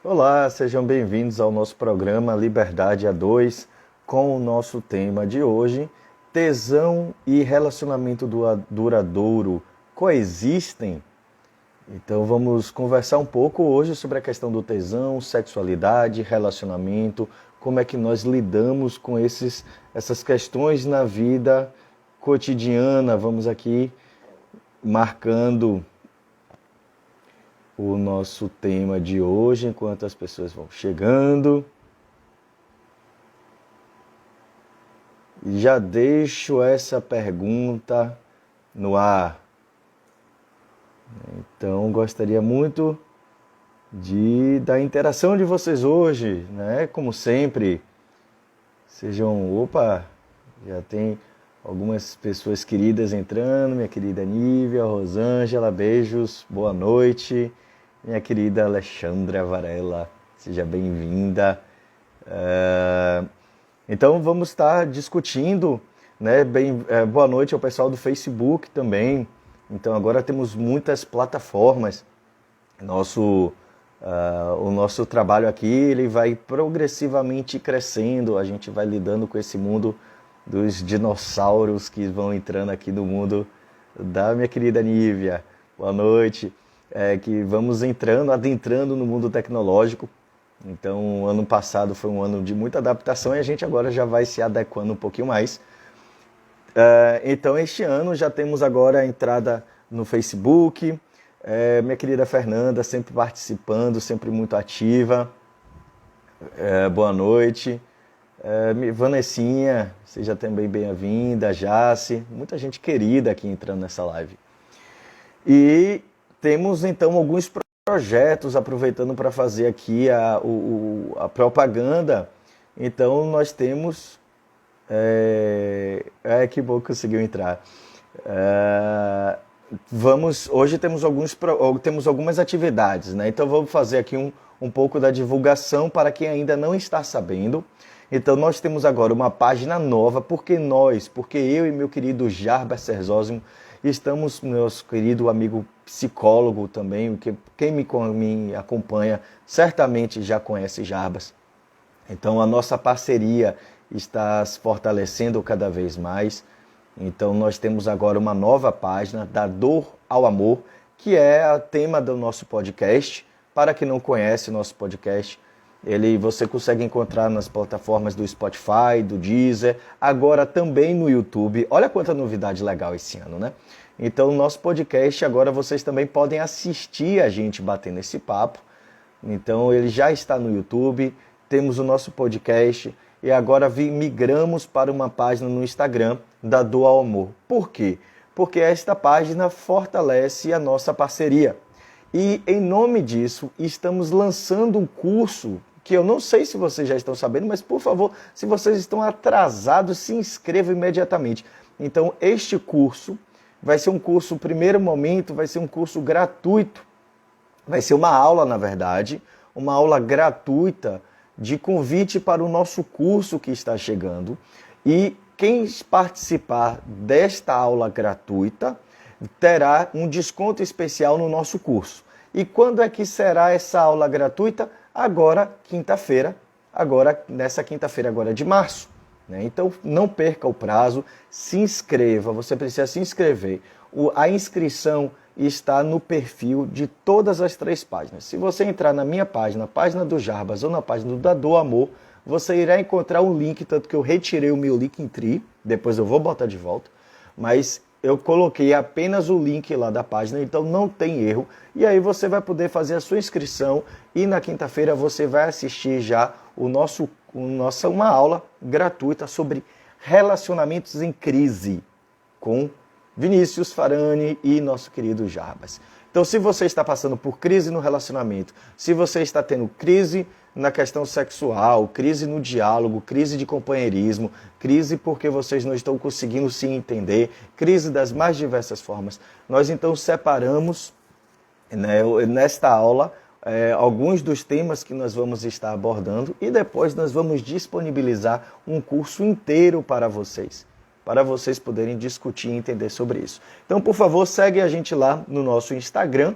Olá, sejam bem-vindos ao nosso programa Liberdade A2, com o nosso tema de hoje: tesão e relacionamento duradouro coexistem? Então vamos conversar um pouco hoje sobre a questão do tesão, sexualidade, relacionamento, como é que nós lidamos com essas questões na vida cotidiana. Vamos aqui marcando o nosso tema de hoje, enquanto as pessoas vão chegando. E já deixo essa pergunta no ar. Então, gostaria muito da interação de vocês hoje, né? Como sempre, já tem algumas pessoas queridas entrando, minha querida Nívia, Rosângela, beijos, boa noite. Minha querida Alexandra Varela, seja bem-vinda. Então vamos estar discutindo, né? Boa noite ao pessoal do Facebook também. Então agora temos muitas plataformas. O nosso trabalho aqui ele vai progressivamente crescendo. A gente vai lidando com esse mundo dos dinossauros que vão entrando aqui no mundo da minha querida Nívia. Boa noite. Que vamos adentrando no mundo tecnológico. Então, ano passado foi um ano de muita adaptação e a gente agora já vai se adequando um pouquinho mais. Então, este ano já temos agora a entrada no Facebook. Minha querida Fernanda sempre participando, sempre muito ativa. Boa noite. Vanessinha, seja também bem-vinda. Jace, muita gente querida aqui entrando nessa live. E temos então alguns projetos, aproveitando para fazer aqui a propaganda. Então nós temos... que bom que conseguiu entrar. Hoje temos algumas atividades, né? Então vamos fazer aqui um pouco da divulgação para quem ainda não está sabendo. Então nós temos agora uma página nova, porque eu e meu querido Jarbas Serzósimo estamos, nosso querido amigo psicólogo também, quem me acompanha certamente já conhece Jarbas. Então a nossa parceria está se fortalecendo cada vez mais. Então nós temos agora uma nova página, da Dor ao Amor, que é o tema do nosso podcast. Para quem não conhece o nosso podcast, você consegue encontrar nas plataformas do Spotify, do Deezer, agora também no YouTube. Olha quanta novidade legal esse ano, né? Então, o nosso podcast, agora vocês também podem assistir a gente batendo esse papo. Então, ele já está no YouTube, temos o nosso podcast e agora migramos para uma página no Instagram da Dor ao Amor. Por quê? Porque esta página fortalece a nossa parceria. E, em nome disso, estamos lançando um curso que eu não sei se vocês já estão sabendo, mas, por favor, se vocês estão atrasados, se inscrevam imediatamente. Então, este curso vai ser um curso, primeiro momento, vai ser um curso gratuito. Vai ser uma aula, na verdade, uma aula gratuita de convite para o nosso curso que está chegando. E quem participar desta aula gratuita terá um desconto especial no nosso curso. E quando é que será essa aula gratuita? Agora, quinta-feira, nessa quinta-feira agora de março. Né? Então, não perca o prazo, se inscreva, você precisa se inscrever. A inscrição está no perfil de todas as 3 páginas. Se você entrar na minha página, página do Jarbas ou na página da Dor Amor, você irá encontrar um link, tanto que eu retirei o meu Linktree, depois eu vou botar de volta, mas eu coloquei apenas o link lá da página, então não tem erro. E aí você vai poder fazer a sua inscrição e na quinta-feira você vai assistir já uma aula gratuita sobre relacionamentos em crise com Vinícius Farani e nosso querido Jarbas. Então, se você está passando por crise no relacionamento, se você está tendo crise na questão sexual, crise no diálogo, crise de companheirismo, crise porque vocês não estão conseguindo se entender, crise das mais diversas formas, nós então separamos, né, nesta aula alguns dos temas que nós vamos estar abordando e depois nós vamos disponibilizar um curso inteiro para vocês poderem discutir e entender sobre isso. Então, por favor, segue a gente lá no nosso Instagram,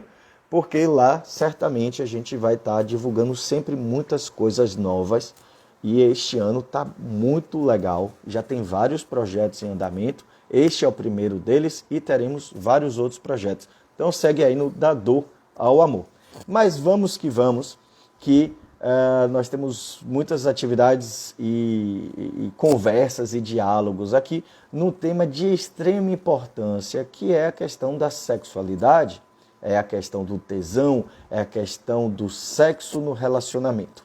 porque lá certamente a gente vai estar divulgando sempre muitas coisas novas e este ano está muito legal, já tem vários projetos em andamento, este é o primeiro deles e teremos vários outros projetos. Então segue aí no Da Dor ao Amor. Mas vamos que nós temos muitas atividades e conversas e diálogos aqui num tema de extrema importância, que é a questão da sexualidade, é a questão do tesão, é a questão do sexo no relacionamento.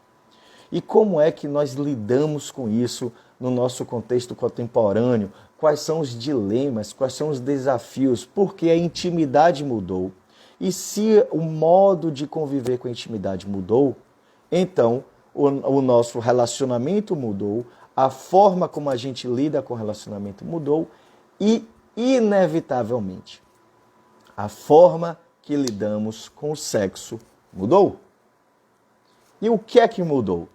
E como é que nós lidamos com isso no nosso contexto contemporâneo? Quais são os dilemas, quais são os desafios? Porque a intimidade mudou. E se o modo de conviver com a intimidade mudou, então o nosso relacionamento mudou, a forma como a gente lida com o relacionamento mudou e, inevitavelmente, a forma que lidamos com o sexo mudou. E o que é que mudou?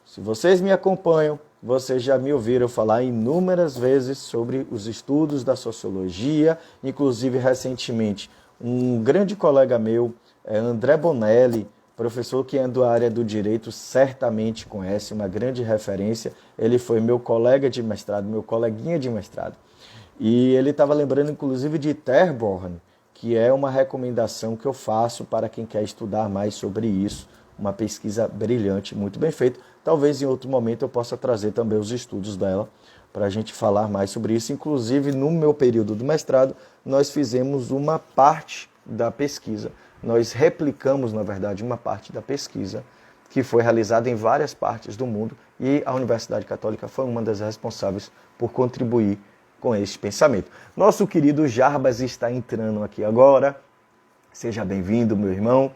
Se vocês me acompanham, vocês já me ouviram falar inúmeras vezes sobre os estudos da sociologia, inclusive recentemente um grande colega meu, André Bonelli, professor que é da área do direito, certamente conhece, uma grande referência. Ele foi meu colega de mestrado, meu coleguinha de mestrado. E ele estava lembrando inclusive de Terborn, que é uma recomendação que eu faço para quem quer estudar mais sobre isso. Uma pesquisa brilhante, muito bem feita. Talvez em outro momento eu possa trazer também os estudos dela para a gente falar mais sobre isso. Inclusive, no meu período do mestrado, nós fizemos uma parte da pesquisa. Nós replicamos, na verdade, uma parte da pesquisa que foi realizada em várias partes do mundo e a Universidade Católica foi uma das responsáveis por contribuir com esse pensamento. Nosso querido Jarbas está entrando aqui agora. Seja bem-vindo, meu irmão.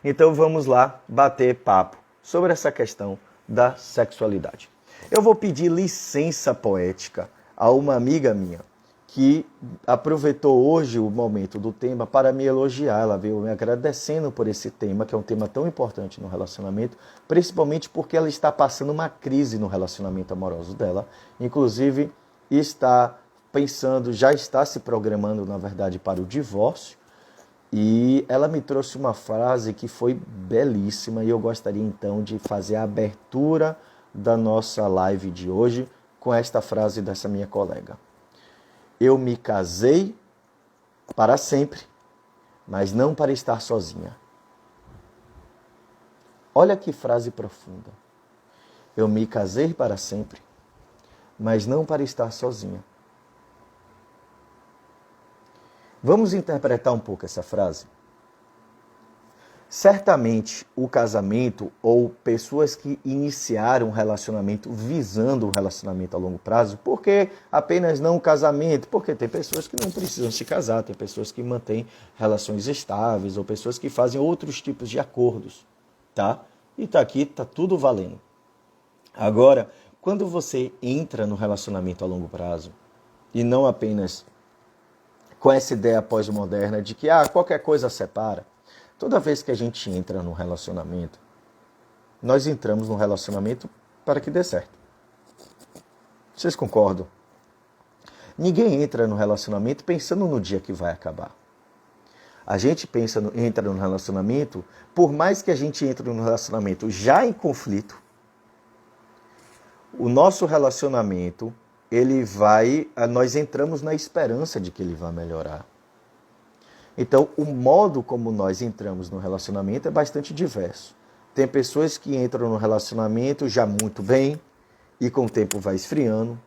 Então vamos lá bater papo sobre essa questão da sexualidade. Eu vou pedir licença poética a uma amiga minha que aproveitou hoje o momento do tema para me elogiar. Ela veio me agradecendo por esse tema, que é um tema tão importante no relacionamento, principalmente porque ela está passando uma crise no relacionamento amoroso dela. Inclusive, está pensando, já está se programando, na verdade, para o divórcio. E ela me trouxe uma frase que foi belíssima e eu gostaria então de fazer a abertura da nossa live de hoje com esta frase dessa minha colega. Eu me casei para sempre, mas não para estar sozinha. Olha que frase profunda. Eu me casei para sempre, mas não para estar sozinha. Vamos interpretar um pouco essa frase? Certamente o casamento ou pessoas que iniciaram um relacionamento visando um relacionamento a longo prazo, porque apenas não o casamento, porque tem pessoas que não precisam se casar, tem pessoas que mantêm relações estáveis ou pessoas que fazem outros tipos de acordos, tá? E tá aqui, tá tudo valendo. Agora, quando você entra no relacionamento a longo prazo e não apenas com essa ideia pós-moderna de que qualquer coisa separa. Toda vez que a gente entra num relacionamento, nós entramos num relacionamento para que dê certo. Vocês concordam? Ninguém entra no relacionamento pensando no dia que vai acabar. A gente entra no relacionamento, por mais que a gente entre no relacionamento já em conflito, o nosso relacionamento nós entramos na esperança de que ele vai melhorar. Então, o modo como nós entramos no relacionamento é bastante diverso. Tem pessoas que entram no relacionamento já muito bem e com o tempo vai esfriando.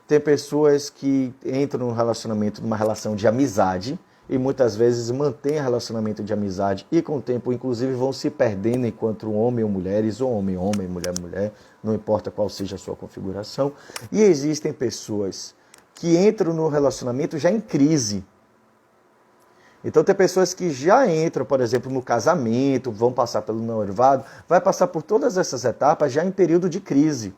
Tem pessoas que entram no relacionamento numa relação de amizade e muitas vezes mantêm relacionamento de amizade e com o tempo, inclusive, vão se perdendo enquanto homem ou mulheres, ou homem, mulher, não importa qual seja a sua configuração. E existem pessoas que entram no relacionamento já em crise. Então tem pessoas que já entram, por exemplo, no casamento, vão passar pelo noivado, vai passar por todas essas etapas já em período de crise.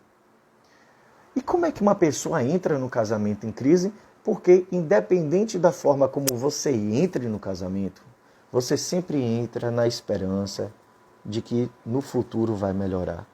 E como é que uma pessoa entra no casamento em crise? Porque independente da forma como você entre no casamento, você sempre entra na esperança de que no futuro vai melhorar.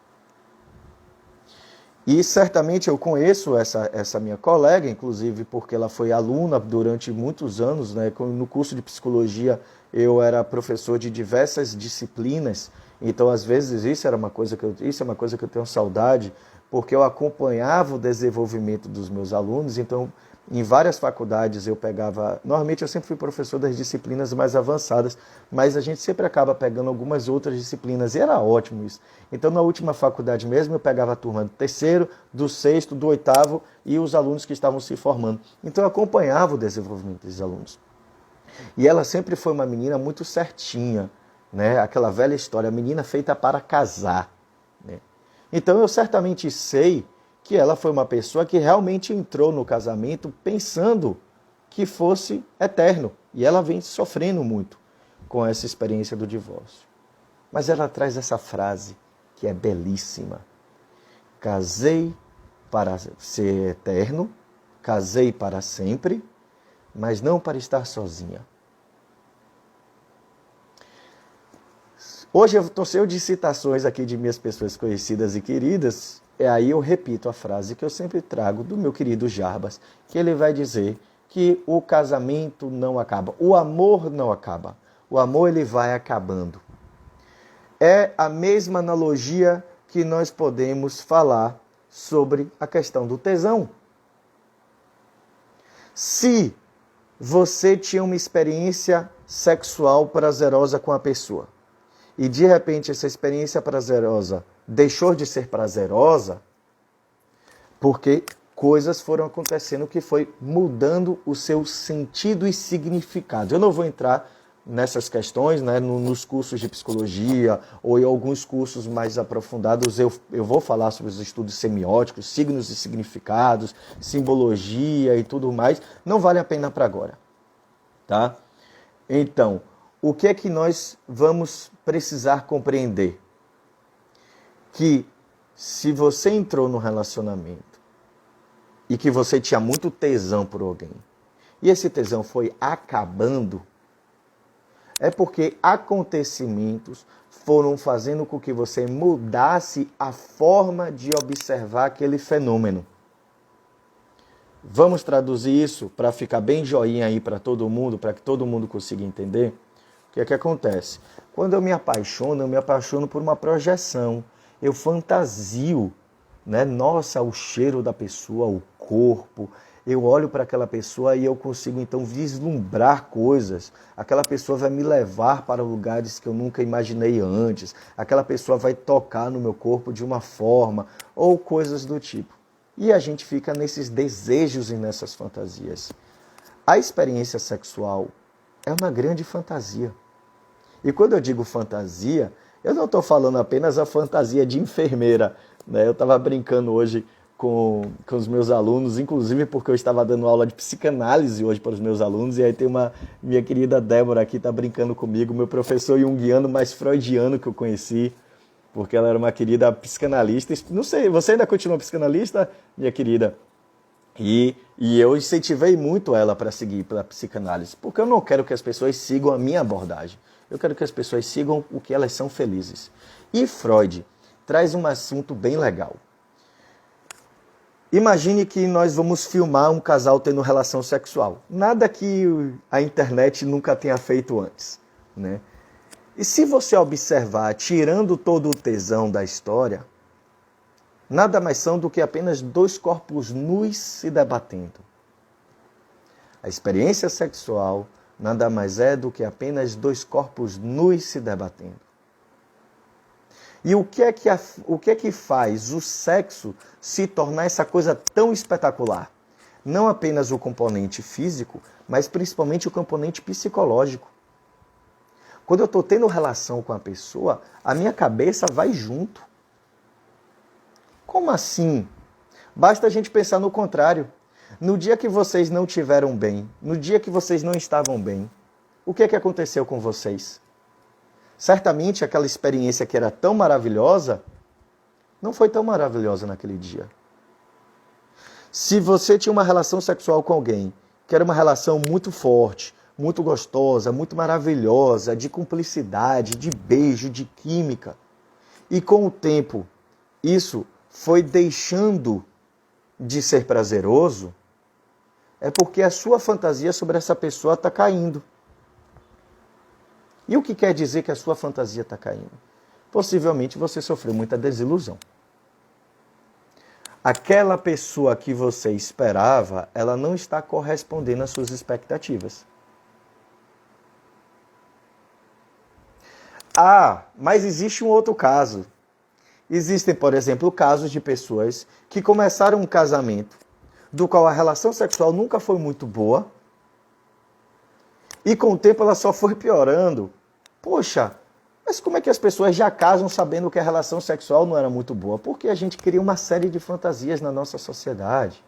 E certamente eu conheço essa minha colega, inclusive porque ela foi aluna durante muitos anos, né? No curso de psicologia eu era professor de diversas disciplinas, então às vezes isso é uma coisa que eu tenho saudade, porque eu acompanhava o desenvolvimento dos meus alunos, então em várias faculdades eu pegava, normalmente eu sempre fui professor das disciplinas mais avançadas, mas a gente sempre acaba pegando algumas outras disciplinas, e era ótimo isso. Então na última faculdade mesmo eu pegava a turma do terceiro, do sexto, do oitavo e os alunos que estavam se formando. Então eu acompanhava o desenvolvimento dos alunos. E ela sempre foi uma menina muito certinha, né? Aquela velha história, menina feita para casar, né? Então eu certamente sei que ela foi uma pessoa que realmente entrou no casamento pensando que fosse eterno. E ela vem sofrendo muito com essa experiência do divórcio. Mas ela traz essa frase que é belíssima. Casei para ser eterno, casei para sempre, mas não para estar sozinha. Hoje eu estou cheio de citações aqui de minhas pessoas conhecidas e queridas, e aí eu repito a frase que eu sempre trago do meu querido Jarbas, que ele vai dizer que o casamento não acaba, o amor não acaba, o amor ele vai acabando. É a mesma analogia que nós podemos falar sobre a questão do tesão. Se você tinha uma experiência sexual prazerosa com a pessoa, e de repente essa experiência prazerosa deixou de ser prazerosa, porque coisas foram acontecendo que foi mudando o seu sentido e significado. Eu não vou entrar nessas questões, né, nos cursos de psicologia ou em alguns cursos mais aprofundados. Eu vou falar sobre os estudos semióticos, signos e significados, simbologia e tudo mais. Não vale a pena para agora, tá? Então, o que é que nós vamos precisar compreender? Que se você entrou no relacionamento e que você tinha muito tesão por alguém, e esse tesão foi acabando, é porque acontecimentos foram fazendo com que você mudasse a forma de observar aquele fenômeno. Vamos traduzir isso para ficar bem joinha aí para todo mundo, para que todo mundo consiga entender? O que é que acontece? Quando eu me apaixono por uma projeção. Eu fantasio, né? Nossa, o cheiro da pessoa, o corpo. Eu olho para aquela pessoa e eu consigo então vislumbrar coisas. Aquela pessoa vai me levar para lugares que eu nunca imaginei antes. Aquela pessoa vai tocar no meu corpo de uma forma, ou coisas do tipo. E a gente fica nesses desejos e nessas fantasias. A experiência sexual é uma grande fantasia. E quando eu digo fantasia, eu não estou falando apenas a fantasia de enfermeira, né? Eu estava brincando hoje com os meus alunos, inclusive porque eu estava dando aula de psicanálise hoje para os meus alunos, e aí tem minha querida Débora aqui, está brincando comigo, meu professor junguiano mais freudiano que eu conheci, porque ela era uma querida psicanalista. Não sei, você ainda continua psicanalista, minha querida? E eu incentivei muito ela para seguir pela psicanálise, porque eu não quero que as pessoas sigam a minha abordagem. Eu quero que as pessoas sigam o que elas são felizes. E Freud traz um assunto bem legal. Imagine que nós vamos filmar um casal tendo relação sexual. Nada que a internet nunca tenha feito antes, né? E se você observar, tirando todo o tesão da história, nada mais são do que apenas dois corpos nus se debatendo. A experiência sexual nada mais é do que apenas dois corpos nus se debatendo. E o que é que faz o sexo se tornar essa coisa tão espetacular? Não apenas o componente físico, mas principalmente o componente psicológico. Quando eu estou tendo relação com a pessoa, a minha cabeça vai junto. Como assim? Basta a gente pensar no contrário. No dia que vocês não tiveram bem, no dia que vocês não estavam bem, o que é que aconteceu com vocês? Certamente aquela experiência que era tão maravilhosa, não foi tão maravilhosa naquele dia. Se você tinha uma relação sexual com alguém, que era uma relação muito forte, muito gostosa, muito maravilhosa, de cumplicidade, de beijo, de química, e com o tempo isso foi deixando de ser prazeroso, é porque a sua fantasia sobre essa pessoa está caindo. E o que quer dizer que a sua fantasia está caindo? Possivelmente você sofreu muita desilusão. Aquela pessoa que você esperava, ela não está correspondendo às suas expectativas. Ah, mas existe um outro caso. Existem, por exemplo, casos de pessoas que começaram um casamento do qual a relação sexual nunca foi muito boa e com o tempo ela só foi piorando. Poxa, mas como é que as pessoas já casam sabendo que a relação sexual não era muito boa? Porque a gente cria uma série de fantasias na nossa sociedade.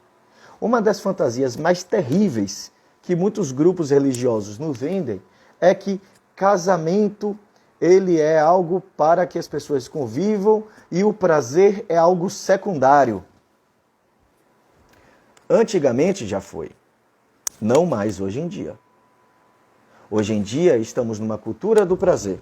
Uma das fantasias mais terríveis que muitos grupos religiosos nos vendem é que casamento ele é algo para que as pessoas convivam e o prazer é algo secundário. Antigamente já foi, não mais hoje em dia. Hoje em dia estamos numa cultura do prazer.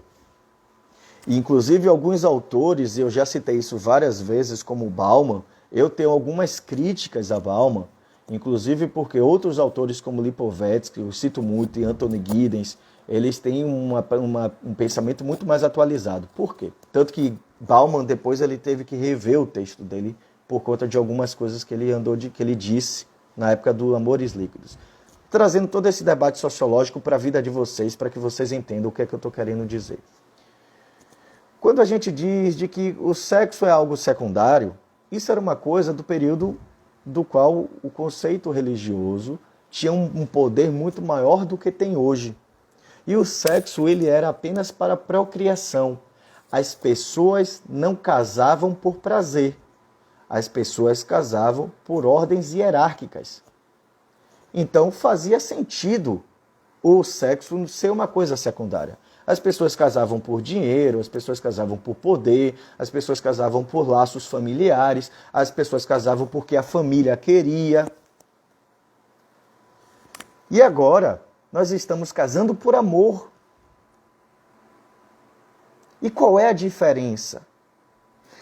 E, inclusive alguns autores, eu já citei isso várias vezes, como Bauman, eu tenho algumas críticas a Bauman, inclusive porque outros autores como Lipovetsky, eu cito muito, e Anthony Giddens, eles têm um pensamento muito mais atualizado. Por quê? Tanto que Bauman depois ele teve que rever o texto dele por conta de algumas coisas que ele disse na época do Amores Líquidos. Trazendo todo esse debate sociológico para a vida de vocês, para que vocês entendam o que é que eu estou querendo dizer. Quando a gente diz de que o sexo é algo secundário, isso era uma coisa do período do qual o conceito religioso tinha um poder muito maior do que tem hoje. E o sexo ele era apenas para procriação. As pessoas não casavam por prazer. As pessoas casavam por ordens hierárquicas. Então fazia sentido o sexo ser uma coisa secundária. As pessoas casavam por dinheiro, as pessoas casavam por poder, as pessoas casavam por laços familiares, as pessoas casavam porque a família queria. E agora, nós estamos casando por amor. E qual é a diferença?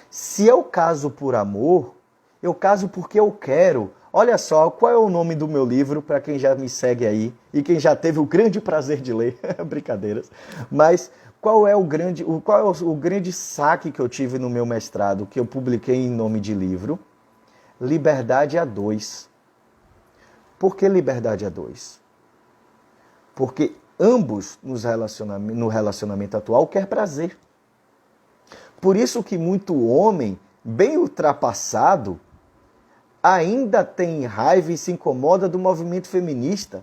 Se eu caso por amor, eu caso porque eu quero. Olha só, qual é o nome do meu livro, para quem já me segue aí e quem já teve o grande prazer de ler, brincadeiras, mas qual é o grande saque que eu tive no meu mestrado, que eu publiquei em nome de livro? Liberdade a dois. Por que liberdade a dois? Porque ambos no relacionamento atual quer prazer. Por isso que muito homem, bem ultrapassado, ainda tem raiva e se incomoda do movimento feminista.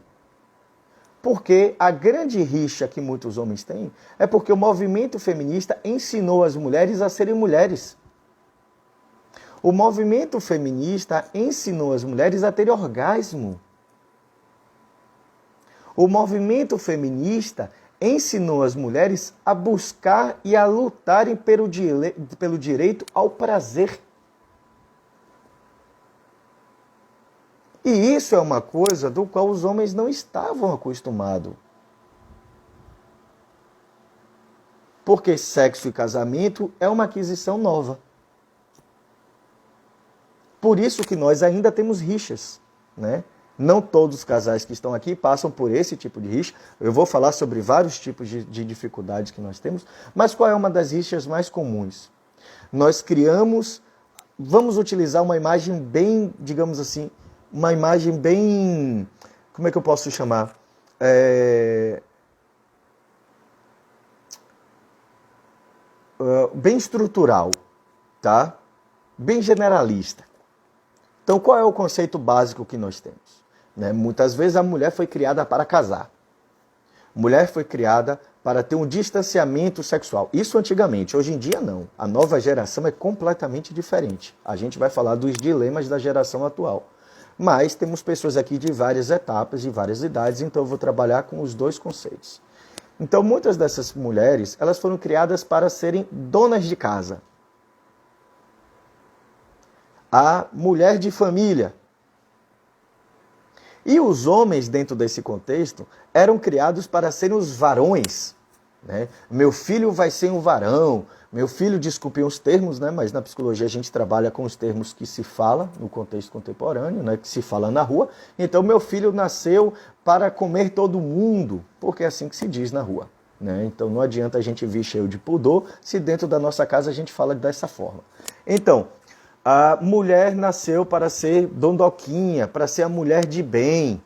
Porque a grande rixa que muitos homens têm é porque o movimento feminista ensinou as mulheres a serem mulheres. O movimento feminista ensinou as mulheres a terem orgasmo. O movimento feminista ensinou as mulheres a buscar e a lutarem pelo direito ao prazer. E isso é uma coisa do qual os homens não estavam acostumados. Porque sexo e casamento é uma aquisição nova. Por isso que nós ainda temos rixas, né? Não todos os casais que estão aqui passam por esse tipo de rixa. Eu vou falar sobre vários tipos de dificuldades que nós temos, mas qual é uma das rixas mais comuns? Nós criamos, vamos utilizar uma imagem bem, digamos assim, uma imagem bem, como é que eu posso chamar? Bem estrutural, tá? Bem generalista. Então, qual é o conceito básico que nós temos? Né? Muitas vezes a mulher foi criada para casar. A mulher foi criada para ter um distanciamento sexual. Isso antigamente, hoje em dia não. A nova geração é completamente diferente. A gente vai falar dos dilemas da geração atual. Mas temos pessoas aqui de várias etapas, de várias idades, então eu vou trabalhar com os dois conceitos. Então, muitas dessas mulheres, elas foram criadas para serem donas de casa. A mulher de família. E os homens, dentro desse contexto, eram criados para serem os varões. né? Meu filho vai ser um varão, meu filho, desculpem os termos, né? Mas na psicologia a gente trabalha com os termos que se fala no contexto contemporâneo, né? Que se fala na rua. Então, meu filho nasceu para comer todo mundo, porque é assim que se diz na rua, né? Então, não adianta a gente vir cheio de pudor se dentro da nossa casa a gente fala dessa forma. Então, a mulher nasceu para ser dondoquinha, para ser a mulher de bem.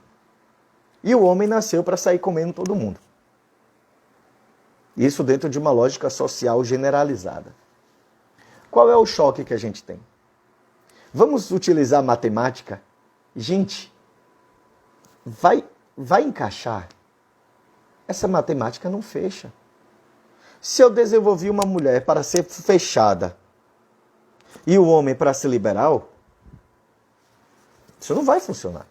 E o homem nasceu para sair comendo todo mundo. Isso dentro de uma lógica social generalizada. Qual é o choque que a gente tem? Vamos utilizar a matemática? Gente, vai encaixar? Essa matemática não fecha. Se eu desenvolvi uma mulher para ser fechada e o homem para ser liberal, isso não vai funcionar.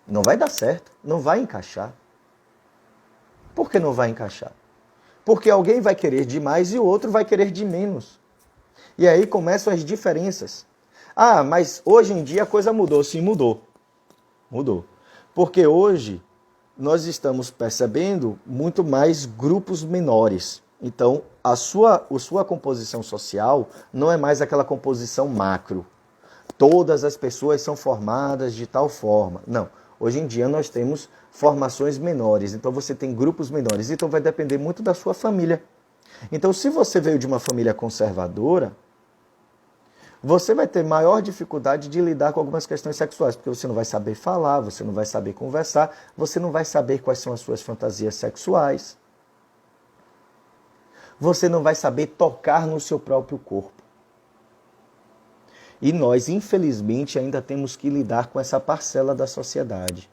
Não vai dar certo, não vai encaixar. Por que não vai encaixar? Porque alguém vai querer de mais e o outro vai querer de menos. E aí começam as diferenças. Ah, mas hoje em dia a coisa mudou. Sim, mudou. Mudou. Porque hoje nós estamos percebendo muito mais grupos menores. Então, a sua composição social não é mais aquela composição macro. Todas as pessoas são formadas de tal forma. Não. Hoje em dia nós temos formações menores, então você tem grupos menores, então vai depender muito da sua família. Então, se você veio de uma família conservadora, você vai ter maior dificuldade de lidar com algumas questões sexuais, porque você não vai saber falar, você não vai saber conversar, você não vai saber quais são as suas fantasias sexuais, você não vai saber tocar no seu próprio corpo. E nós, infelizmente, ainda temos que lidar com essa parcela da sociedade.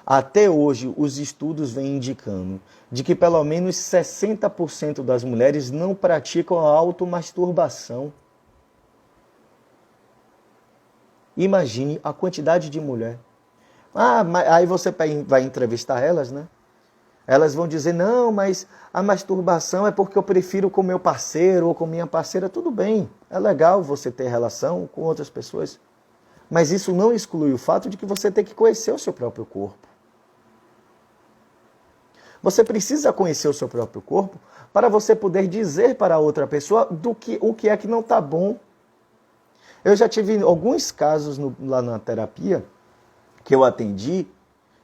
Até hoje, os estudos vêm indicando de que pelo menos 60% das mulheres não praticam a automasturbação. Imagine a quantidade de mulher. Aí você vai entrevistar elas, né? Elas vão dizer, não, mas a masturbação é porque eu prefiro com meu parceiro ou com minha parceira. Tudo bem, é legal você ter relação com outras pessoas. Mas isso não exclui o fato de que você tem que conhecer o seu próprio corpo. Você precisa conhecer o seu próprio corpo para você poder dizer para a outra pessoa o que é que não está bom. Eu já tive alguns casos lá na terapia que eu atendi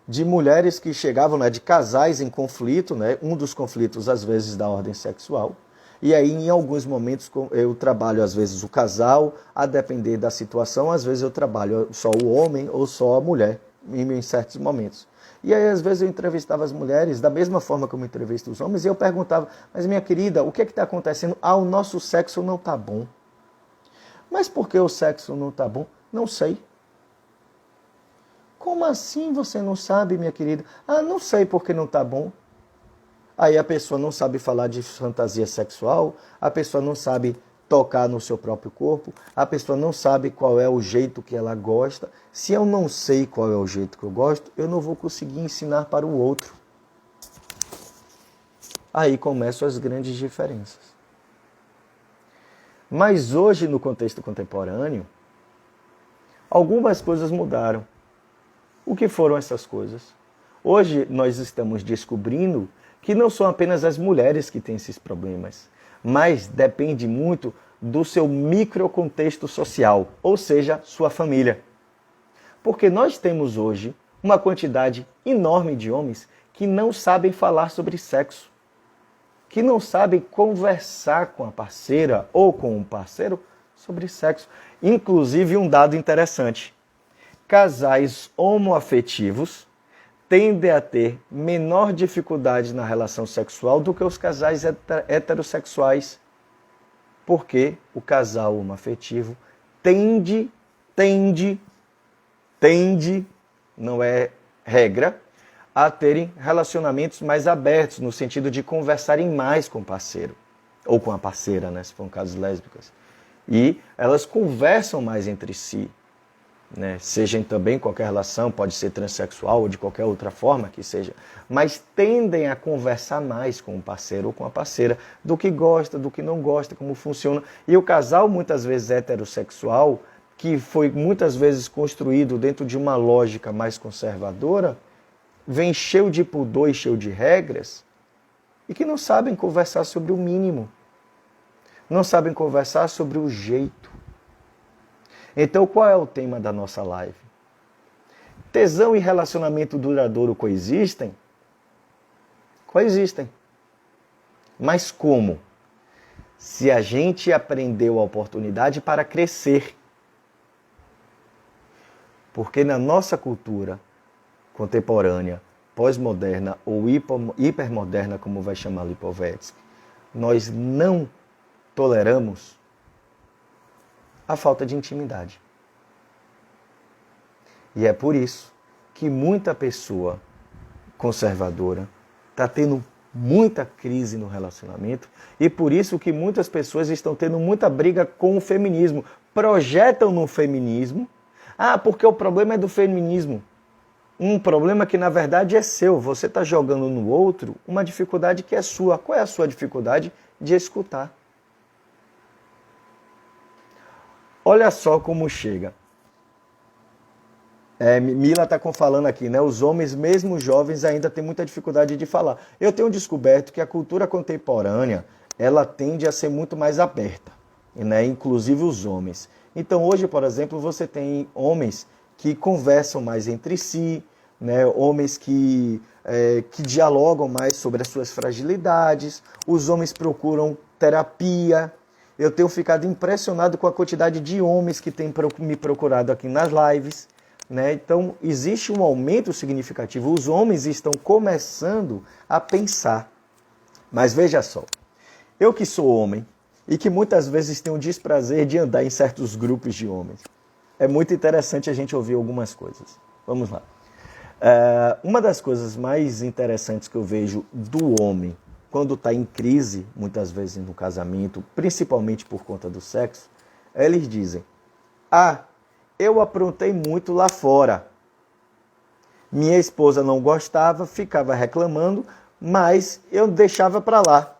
de mulheres que chegavam, né, de casais em conflito, né, um dos conflitos às vezes da ordem sexual. E aí em alguns momentos eu trabalho às vezes o casal, a depender da situação, às vezes eu trabalho só o homem ou só a mulher em certos momentos. E aí, às vezes, eu entrevistava as mulheres, da mesma forma como eu entrevisto os homens, e eu perguntava, mas minha querida, o que é que está acontecendo? O nosso sexo não está bom. Mas por que o sexo não está bom? Não sei. Como assim você não sabe, minha querida? Não sei porque não está bom. Aí a pessoa não sabe falar de fantasia sexual, a pessoa não sabe tocar no seu próprio corpo, a pessoa não sabe qual é o jeito que ela gosta. Se eu não sei qual é o jeito que eu gosto, eu não vou conseguir ensinar para o outro. Aí começam as grandes diferenças. Mas hoje, no contexto contemporâneo, algumas coisas mudaram. O que foram essas coisas? Hoje nós estamos descobrindo que não são apenas as mulheres que têm esses problemas, mas depende muito do seu microcontexto social, ou seja, sua família. Porque nós temos hoje uma quantidade enorme de homens que não sabem falar sobre sexo, que não sabem conversar com a parceira ou com um parceiro sobre sexo. Inclusive, um dado interessante: casais homoafetivos tendem a ter menor dificuldade na relação sexual do que os casais heterossexuais. Porque o casal homoafetivo tende, não é regra, a terem relacionamentos mais abertos, no sentido de conversarem mais com o parceiro, ou com a parceira, né, se for um caso lésbicas. E elas conversam mais entre si, né? Seja também qualquer relação, pode ser transexual ou de qualquer outra forma que seja, mas tendem a conversar mais com o parceiro ou com a parceira do que gosta, do que não gosta, como funciona. E o casal, muitas vezes heterossexual, que foi muitas vezes construído dentro de uma lógica mais conservadora, vêm cheio de pudor e cheio de regras e que não sabem conversar sobre o mínimo. Não sabem conversar sobre o jeito. Então, qual é o tema da nossa live? Tesão e relacionamento duradouro coexistem? Coexistem. Mas como? Se a gente aprendeu a oportunidade para crescer. Porque na nossa cultura contemporânea, pós-moderna ou hipermoderna, como vai chamar Lipovetsky, nós não toleramos a falta de intimidade. E é por isso que muita pessoa conservadora está tendo muita crise no relacionamento e por isso que muitas pessoas estão tendo muita briga com o feminismo. Projetam no feminismo, porque o problema é do feminismo. Um problema que na verdade é seu. Você está jogando no outro uma dificuldade que é sua. Qual é a sua dificuldade? De escutar. Olha só como chega. Mila está falando aqui, né? Os homens, mesmo jovens, ainda têm muita dificuldade de falar. Eu tenho descoberto que a cultura contemporânea, ela tende a ser muito mais aberta, né? Inclusive os homens. Então hoje, por exemplo, você tem homens que conversam mais entre si, né? Homens que dialogam mais sobre as suas fragilidades, os homens procuram terapia. Eu tenho ficado impressionado com a quantidade de homens que têm me procurado aqui nas lives. Né? Então, existe um aumento significativo. Os homens estão começando a pensar. Mas veja só, eu que sou homem e que muitas vezes tenho o desprazer de andar em certos grupos de homens, é muito interessante a gente ouvir algumas coisas. Vamos lá. Uma das coisas mais interessantes que eu vejo do homem, quando está em crise, muitas vezes no casamento, principalmente por conta do sexo, eles dizem, eu aprontei muito lá fora. Minha esposa não gostava, ficava reclamando, mas eu deixava para lá.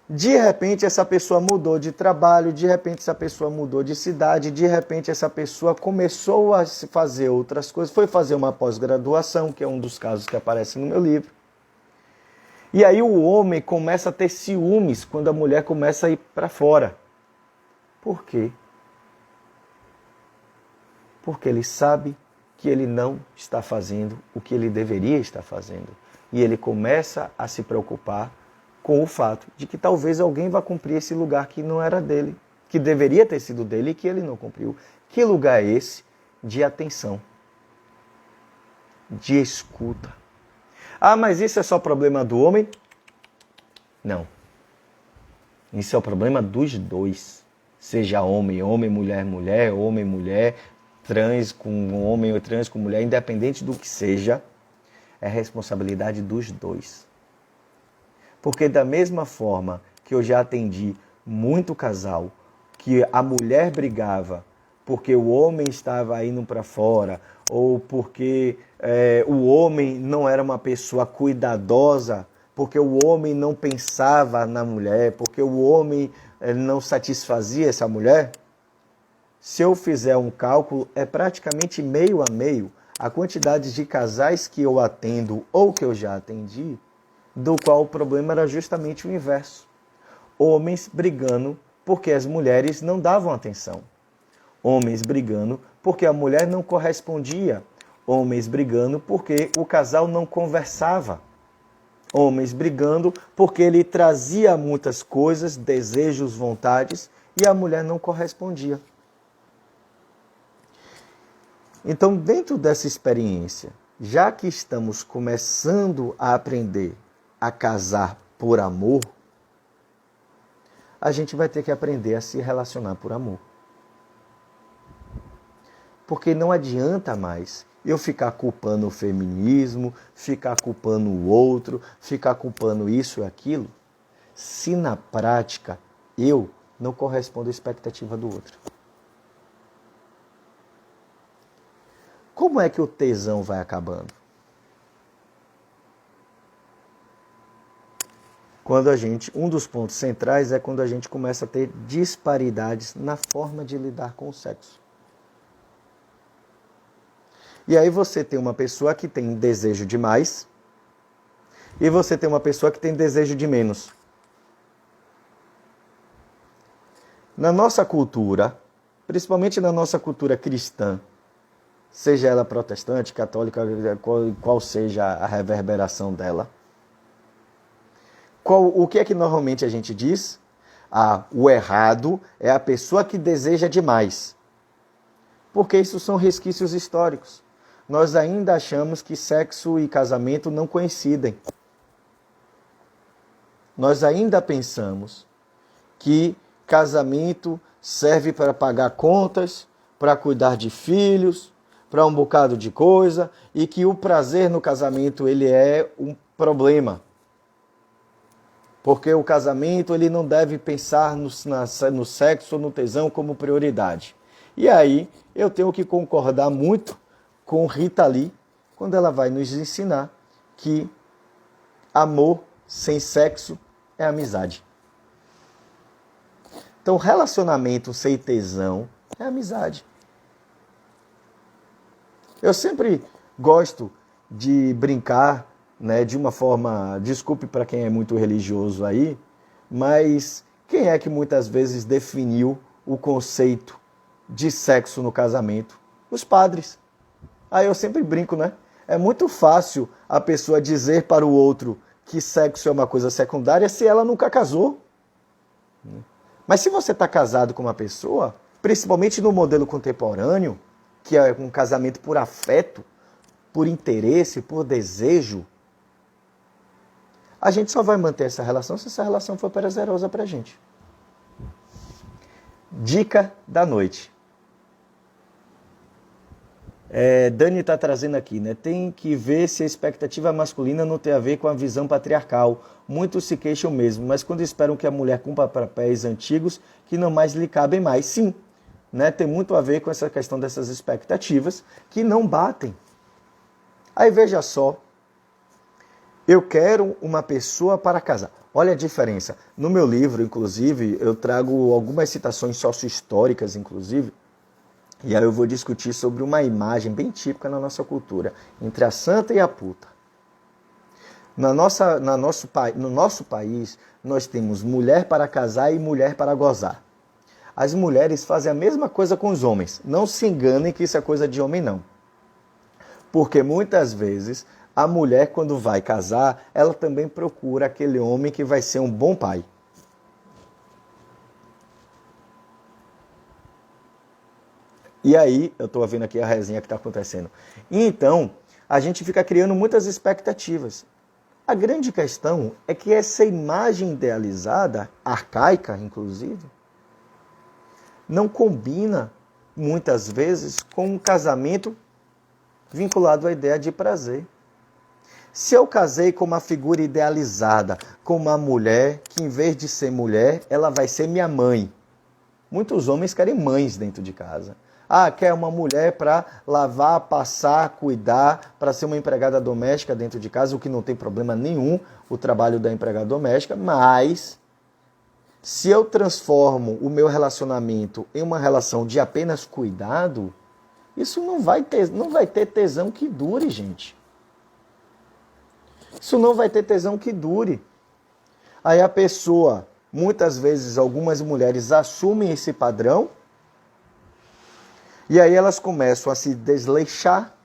De repente essa pessoa mudou de trabalho, de repente essa pessoa mudou de cidade, de repente essa pessoa começou a fazer outras coisas, foi fazer uma pós-graduação, que é um dos casos que aparece no meu livro. E aí o homem começa a ter ciúmes quando a mulher começa a ir para fora. Por quê? Porque ele sabe que ele não está fazendo o que ele deveria estar fazendo. E ele começa a se preocupar com o fato de que talvez alguém vá cumprir esse lugar que não era dele, que deveria ter sido dele e que ele não cumpriu. Que lugar é esse? De atenção, de escuta. Mas isso é só problema do homem? Não. Isso é o problema dos dois. Seja homem, mulher, homem, trans com homem ou trans com mulher, independente do que seja, é responsabilidade dos dois. Porque da mesma forma que eu já atendi muito casal, que a mulher brigava porque o homem estava indo para fora, ou porque o homem não era uma pessoa cuidadosa, porque o homem não pensava na mulher, porque o homem não satisfazia essa mulher, se eu fizer um cálculo, é praticamente meio a meio a quantidade de casais que eu atendo ou que eu já atendi, do qual o problema era justamente o inverso. Homens brigando porque as mulheres não davam atenção. Homens brigando porque a mulher não correspondia. Homens brigando porque o casal não conversava. Homens brigando porque ele trazia muitas coisas, desejos, vontades, e a mulher não correspondia. Então, dentro dessa experiência, já que estamos começando a aprender a casar por amor, a gente vai ter que aprender a se relacionar por amor. Porque não adianta mais eu ficar culpando o feminismo, ficar culpando o outro, ficar culpando isso e aquilo, se na prática eu não correspondo à expectativa do outro. Como é que o tesão vai acabando? Um dos pontos centrais é quando a gente começa a ter disparidades na forma de lidar com o sexo. E aí você tem uma pessoa que tem desejo de mais e você tem uma pessoa que tem desejo de menos. Na nossa cultura, principalmente na nossa cultura cristã, seja ela protestante, católica, qual seja a reverberação dela, o que é que normalmente a gente diz? O errado é a pessoa que deseja demais. Porque isso são resquícios históricos. Nós ainda achamos que sexo e casamento não coincidem. Nós ainda pensamos que casamento serve para pagar contas, para cuidar de filhos, para um bocado de coisa, e que o prazer no casamento ele é um problema. Porque o casamento ele não deve pensar no sexo ou no tesão como prioridade. E aí eu tenho que concordar muito com Rita Lee, quando ela vai nos ensinar que amor sem sexo é amizade. Então, relacionamento sem tesão é amizade. Eu sempre gosto de brincar, né, de uma forma, desculpe para quem é muito religioso aí, mas quem é que muitas vezes definiu o conceito de sexo no casamento? Os padres. Aí eu sempre brinco, né? É muito fácil a pessoa dizer para o outro que sexo é uma coisa secundária se ela nunca casou. Mas se você está casado com uma pessoa, principalmente no modelo contemporâneo, que é um casamento por afeto, por interesse, por desejo, a gente só vai manter essa relação se essa relação for prazerosa para a gente. Dica da noite. Dani está trazendo aqui, né? Tem que ver se a expectativa masculina não tem a ver com a visão patriarcal. Muitos se queixam mesmo, mas quando esperam que a mulher cumpra papéis antigos que não mais lhe cabem mais. Sim, né? Tem muito a ver com essa questão dessas expectativas que não batem. Aí veja só, eu quero uma pessoa para casar. Olha a diferença. No meu livro, inclusive, eu trago algumas citações socio-históricas, inclusive, e aí eu vou discutir sobre uma imagem bem típica na nossa cultura, entre a santa e a puta. No nosso país, nós temos mulher para casar e mulher para gozar. As mulheres fazem a mesma coisa com os homens. Não se enganem que isso é coisa de homem, não. Porque muitas vezes a mulher, quando vai casar, ela também procura aquele homem que vai ser um bom pai. E aí, eu estou vendo aqui a resenha que está acontecendo. E então, a gente fica criando muitas expectativas. A grande questão é que essa imagem idealizada, arcaica inclusive, não combina muitas vezes com um casamento vinculado à ideia de prazer. Se eu casei com uma figura idealizada, com uma mulher que em vez de ser mulher, ela vai ser minha mãe. Muitos homens querem mães dentro de casa. Quer uma mulher para lavar, passar, cuidar, para ser uma empregada doméstica dentro de casa, o que não tem problema nenhum, o trabalho da empregada doméstica, mas se eu transformo o meu relacionamento em uma relação de apenas cuidado, isso não vai ter tesão que dure, gente. Isso não vai ter tesão que dure. Aí a pessoa, muitas vezes, algumas mulheres assumem esse padrão, e aí elas começam a se desleixar,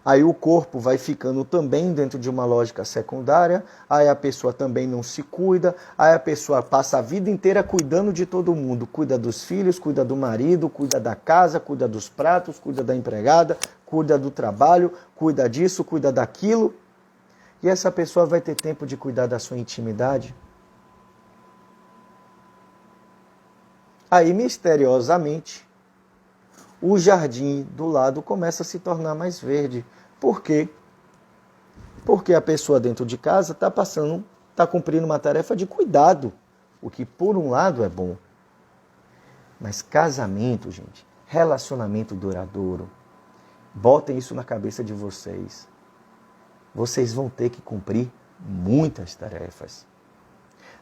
aí o corpo vai ficando também dentro de uma lógica secundária, aí a pessoa também não se cuida, aí a pessoa passa a vida inteira cuidando de todo mundo, cuida dos filhos, cuida do marido, cuida da casa, cuida dos pratos, cuida da empregada, cuida do trabalho, cuida disso, cuida daquilo, e essa pessoa vai ter tempo de cuidar da sua intimidade? Aí, misteriosamente, o jardim do lado começa a se tornar mais verde. Por quê? Porque a pessoa dentro de casa está cumprindo uma tarefa de cuidado, o que por um lado é bom. Mas casamento, gente, relacionamento duradouro, botem isso na cabeça de vocês. Vocês vão ter que cumprir muitas tarefas.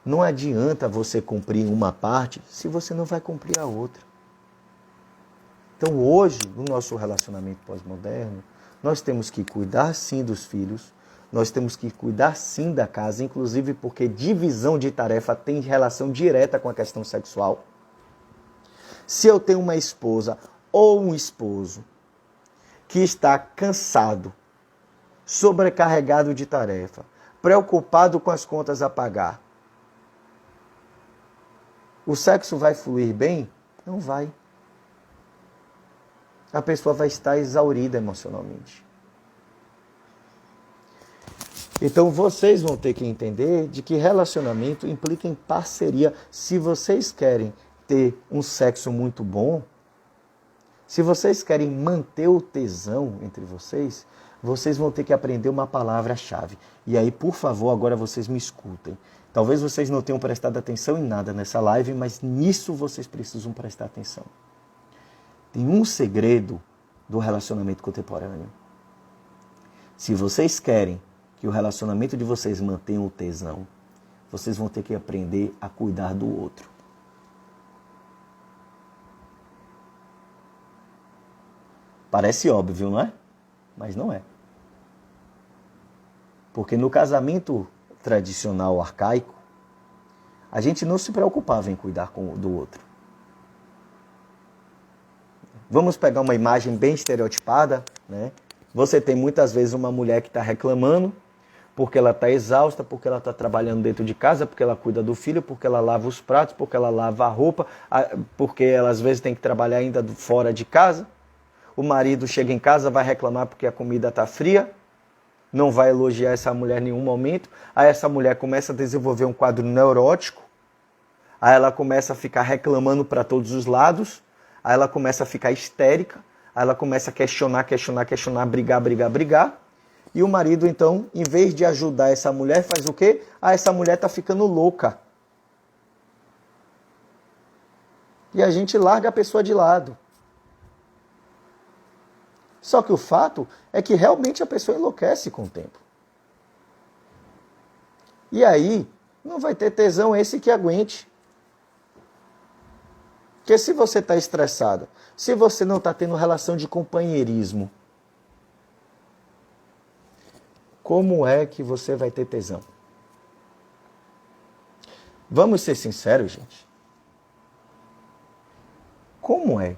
Não adianta você cumprir uma parte se você não vai cumprir a outra. Então hoje, no nosso relacionamento pós-moderno, nós temos que cuidar sim dos filhos, nós temos que cuidar sim da casa, inclusive porque divisão de tarefa tem relação direta com a questão sexual. Se eu tenho uma esposa ou um esposo que está cansado, sobrecarregado de tarefa, preocupado com as contas a pagar, o sexo vai fluir bem? Não vai. A pessoa vai estar exaurida emocionalmente. Então vocês vão ter que entender de que relacionamento implica em parceria. Se vocês querem ter um sexo muito bom, se vocês querem manter o tesão entre vocês, vocês vão ter que aprender uma palavra-chave. E aí, por favor, agora vocês me escutem. Talvez vocês não tenham prestado atenção em nada nessa live, mas nisso vocês precisam prestar atenção. Tem um segredo do relacionamento contemporâneo. Se vocês querem que o relacionamento de vocês mantenha o tesão, vocês vão ter que aprender a cuidar do outro. Parece óbvio, não é? Mas não é. Porque no casamento tradicional arcaico, a gente não se preocupava em cuidar do outro. Vamos pegar uma imagem bem estereotipada, né? Você tem muitas vezes uma mulher que está reclamando porque ela está exausta, porque ela está trabalhando dentro de casa, porque ela cuida do filho, porque ela lava os pratos, porque ela lava a roupa, porque ela às vezes tem que trabalhar ainda fora de casa. O marido chega em casa, vai reclamar porque a comida está fria, não vai elogiar essa mulher em nenhum momento. Aí essa mulher começa a desenvolver um quadro neurótico, aí ela começa a ficar reclamando para todos os lados, aí ela começa a ficar histérica, aí ela começa a questionar, brigar. E o marido, então, em vez de ajudar essa mulher, faz o quê? Essa mulher está ficando louca. E a gente larga a pessoa de lado. Só que o fato é que realmente a pessoa enlouquece com o tempo. E aí, não vai ter tesão esse que aguente. Porque se você está estressado, se você não está tendo relação de companheirismo, como é que você vai ter tesão? Vamos ser sinceros, gente. Como é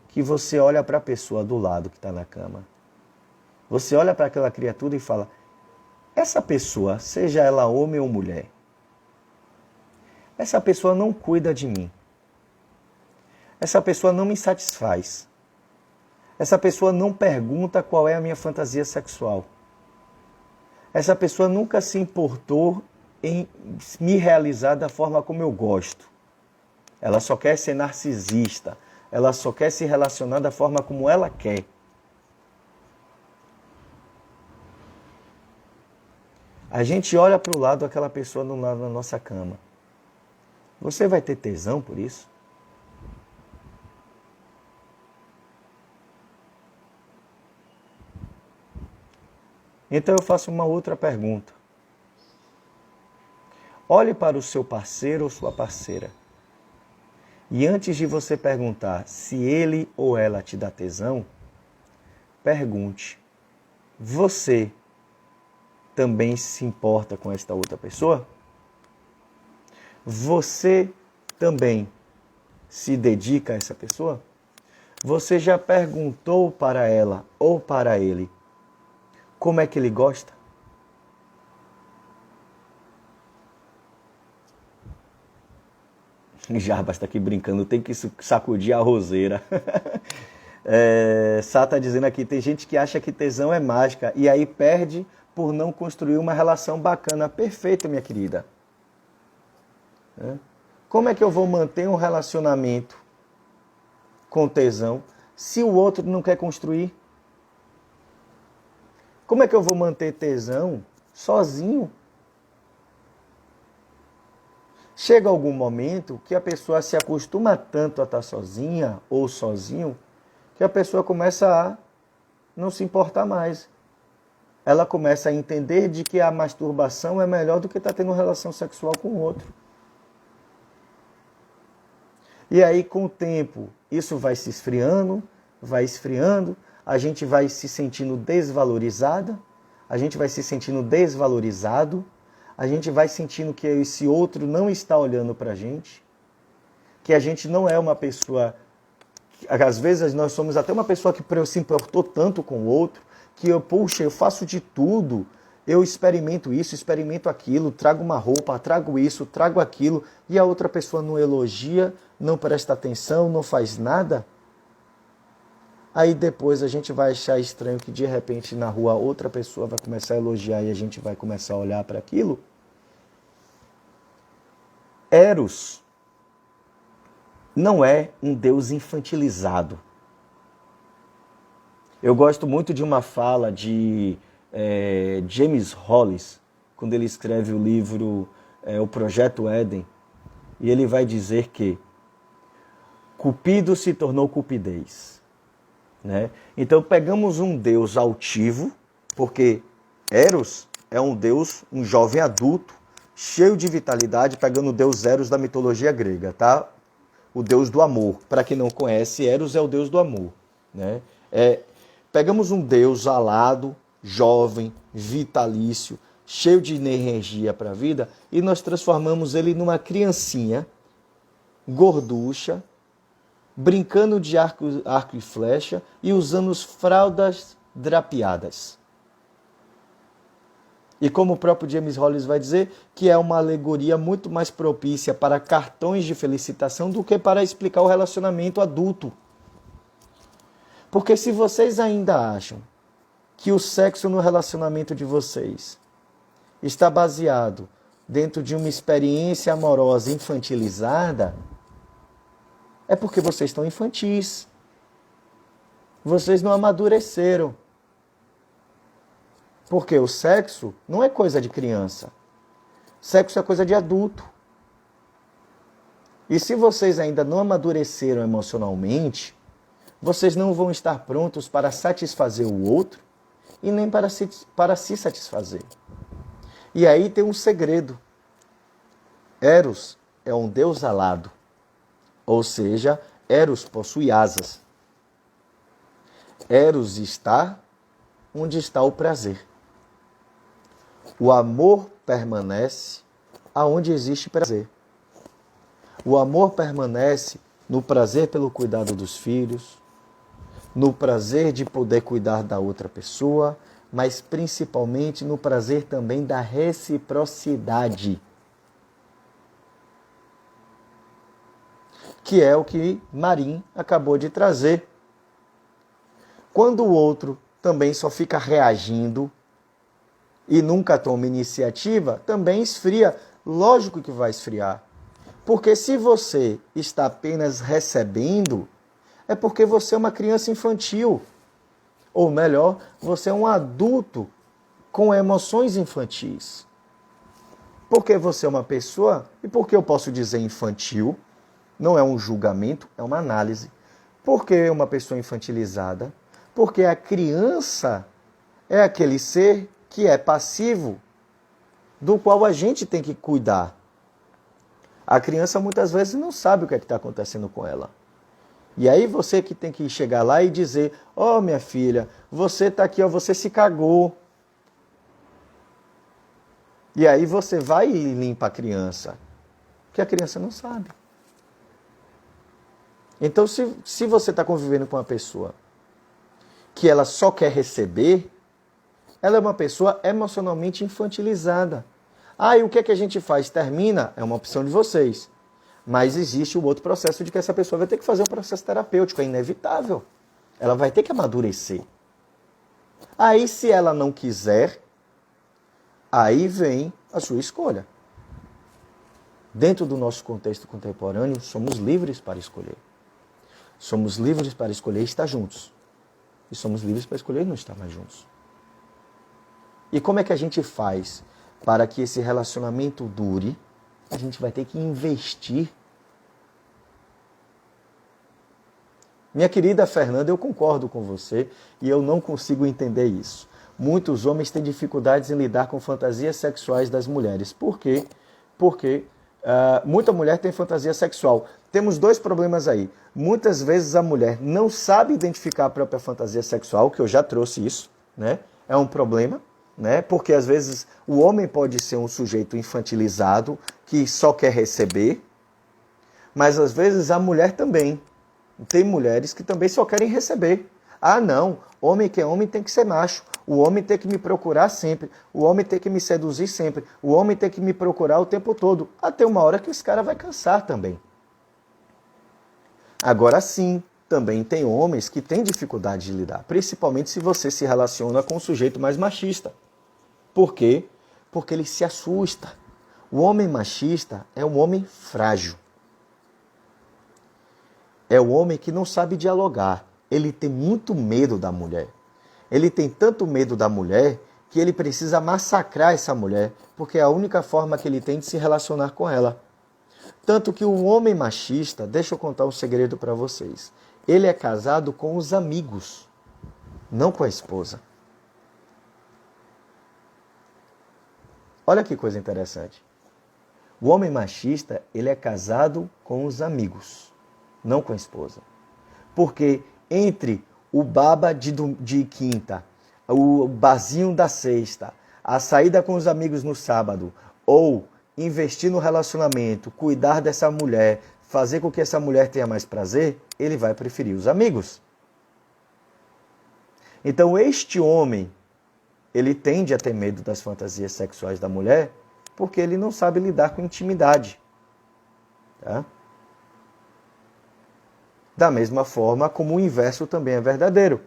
que você olha para a pessoa do lado que está na cama? Você olha para aquela criatura e fala, essa pessoa, seja ela homem ou mulher, essa pessoa não cuida de mim. Essa pessoa não me satisfaz. Essa pessoa não pergunta qual é a minha fantasia sexual. Essa pessoa nunca se importou em me realizar da forma como eu gosto. Ela só quer ser narcisista. Ela só quer se relacionar da forma como ela quer. A gente olha para o lado daquela pessoa na nossa cama. Você vai ter tesão por isso? Então eu faço uma outra pergunta. Olhe para o seu parceiro ou sua parceira. E antes de você perguntar se ele ou ela te dá tesão, pergunte, você também se importa com esta outra pessoa? Você também se dedica a essa pessoa? Você já perguntou para ela ou para ele como é que ele gosta? Jarbas está aqui brincando, tem que sacudir a roseira. Sá está dizendo aqui, tem gente que acha que tesão é mágica e aí perde por não construir uma relação bacana. Perfeito, minha querida. Como é que eu vou manter um relacionamento com tesão se o outro não quer construir? Como é que eu vou manter tesão sozinho? Chega algum momento que a pessoa se acostuma tanto a estar sozinha ou sozinho, que a pessoa começa a não se importar mais. Ela começa a entender de que a masturbação é melhor do que estar tendo relação sexual com o outro. E aí, com o tempo, isso vai se esfriando, vai esfriando, a gente vai se sentindo desvalorizada, a gente vai se sentindo desvalorizado, a gente vai sentindo que esse outro não está olhando para a gente, que a gente não é uma pessoa, às vezes nós somos até uma pessoa que se importou tanto com o outro, que eu faço de tudo, eu experimento isso, experimento aquilo, trago uma roupa, trago isso, trago aquilo, e a outra pessoa não elogia, não presta atenção, não faz nada. Aí depois a gente vai achar estranho que de repente na rua outra pessoa vai começar a elogiar e a gente vai começar a olhar para aquilo. Eros não é um deus infantilizado. Eu gosto muito de uma fala de James Hollis, quando ele escreve o livro O Projeto Éden, e ele vai dizer que Cupido se tornou cupidez. Né? Então pegamos um deus altivo, porque Eros é um deus, um jovem adulto, cheio de vitalidade, pegando o deus Eros da mitologia grega, tá? O deus do amor. Para quem não conhece, Eros é o deus do amor. Né? Pegamos um deus alado, jovem, vitalício, cheio de energia para a vida, e nós transformamos ele numa criancinha, gorducha, brincando de arco e flecha e usando fraldas drapeadas. E como o próprio James Hollis vai dizer, que é uma alegoria muito mais propícia para cartões de felicitação do que para explicar o relacionamento adulto. Porque se vocês ainda acham que o sexo no relacionamento de vocês está baseado dentro de uma experiência amorosa infantilizada, é porque vocês estão infantis. Vocês não amadureceram. Porque o sexo não é coisa de criança. Sexo é coisa de adulto. E se vocês ainda não amadureceram emocionalmente, vocês não vão estar prontos para satisfazer o outro e nem para se satisfazer. E aí tem um segredo. Eros é um deus alado. Ou seja, Eros possui asas. Eros está onde está o prazer. O amor permanece aonde existe prazer. O amor permanece no prazer pelo cuidado dos filhos, no prazer de poder cuidar da outra pessoa, mas principalmente no prazer também da reciprocidade. Que é o que Marim acabou de trazer. Quando o outro também só fica reagindo e nunca toma iniciativa, também esfria. Lógico que vai esfriar. Porque se você está apenas recebendo, é porque você é uma criança infantil. Ou melhor, você é um adulto com emoções infantis. Porque você é uma pessoa, e por que eu posso dizer infantil? Não é um julgamento, é uma análise. Por que uma pessoa infantilizada? Porque a criança é aquele ser que é passivo, do qual a gente tem que cuidar. A criança muitas vezes não sabe o que é que está acontecendo com ela. E aí você que tem que chegar lá e dizer, ó, minha filha, você está aqui, ó, você se cagou. E aí você vai e limpa a criança, porque a criança não sabe. Então, se você está convivendo com uma pessoa que ela só quer receber, ela é uma pessoa emocionalmente infantilizada. E o que é que a gente faz? Termina? É uma opção de vocês. Mas existe o outro processo de que essa pessoa vai ter que fazer um processo terapêutico, é inevitável. Ela vai ter que amadurecer. Aí, se ela não quiser, aí vem a sua escolha. Dentro do nosso contexto contemporâneo, somos livres para escolher. Somos livres para escolher estar juntos. E somos livres para escolher não estar mais juntos. E como é que a gente faz para que esse relacionamento dure? A gente vai ter que investir. Minha querida Fernanda, eu concordo com você e eu não consigo entender isso. Muitos homens têm dificuldades em lidar com fantasias sexuais das mulheres. Por quê? Porque muita mulher tem fantasia sexual. temos dois problemas aí. Muitas vezes a mulher não sabe identificar a própria fantasia sexual, que eu já trouxe isso, né? É um problema, né? Porque às vezes o homem pode ser um sujeito infantilizado que só quer receber, mas às vezes a mulher também. Tem mulheres que também só querem receber. Ah, não, homem que é homem tem que ser macho. O homem tem que me procurar sempre. O homem tem que me seduzir sempre. O homem tem que me procurar o tempo todo. Até uma hora que esse cara vai cansar também. Agora sim, também tem homens que têm dificuldade de lidar. Principalmente se você se relaciona com um sujeito mais machista. Por quê? Porque ele se assusta. O homem machista é um homem frágil. É o homem que não sabe dialogar. Ele tem muito medo da mulher. Ele tem tanto medo da mulher que ele precisa massacrar essa mulher, porque é a única forma que ele tem de se relacionar com ela. Tanto que o homem machista, deixa eu contar um segredo para vocês, ele é casado com os amigos, não com a esposa. Olha que coisa interessante. O homem machista, ele é casado com os amigos, não com a esposa. Porque entre o baba de quinta, o barzinho da sexta, a saída com os amigos no sábado, ou investir no relacionamento, cuidar dessa mulher, fazer com que essa mulher tenha mais prazer, ele vai preferir os amigos. Então este homem, ele tende a ter medo das fantasias sexuais da mulher, porque ele não sabe lidar com intimidade. Tá? Da mesma forma como o inverso também é verdadeiro.